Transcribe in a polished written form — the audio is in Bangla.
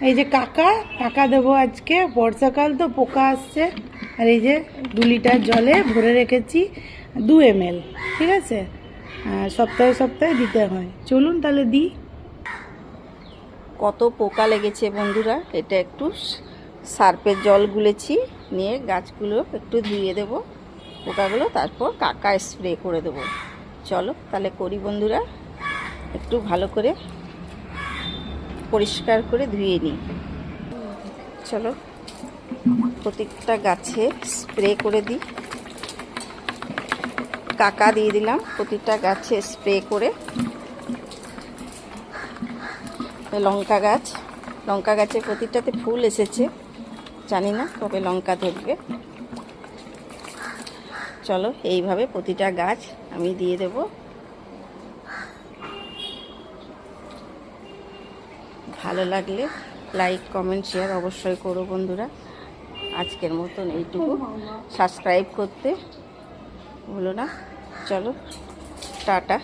এই যে কাকা কাকা দেবো আজকে, বর্ষাকাল তো পোকা আসছে। আর এই যে 2 লিটার জলে ভরে রেখেছি 2 ml, ঠিক আছে? সপ্তাহে সপ্তাহে দিতে হয়। চলুন তাহলে দিই। কত পোকা লেগেছে বন্ধুরা, এটা একটু সার্ফের জল গুলেছি, নিয়ে গাছগুলো একটু ধুয়ে দেব পোকাগুলো, তারপর কাকা স্প্রে করে দেব। চলো তাহলে করি বন্ধুরা, একটু ভালো করে পরিষ্কার করে ধুয়ে নিই। চলো প্রত্যেকটা গাছে স্প্রে করে দিই। কাকা দিয়ে দিলাম প্রতিটা গাছে স্প্রে করে। লঙ্কা গাছে প্রতিটাতে ফুল এসেছে, জানি না কবে লঙ্কা ধরবে। চলো এইভাবে প্রতিটা গাছ আমি দিয়ে দেব। ভালো লাগলে লাইক কমেন্ট শেয়ার অবশ্যই করো বন্ধুরা। আজকের মতন এইটুকু, সাবস্ক্রাইব করতে ভুলো না। চলো টাটা।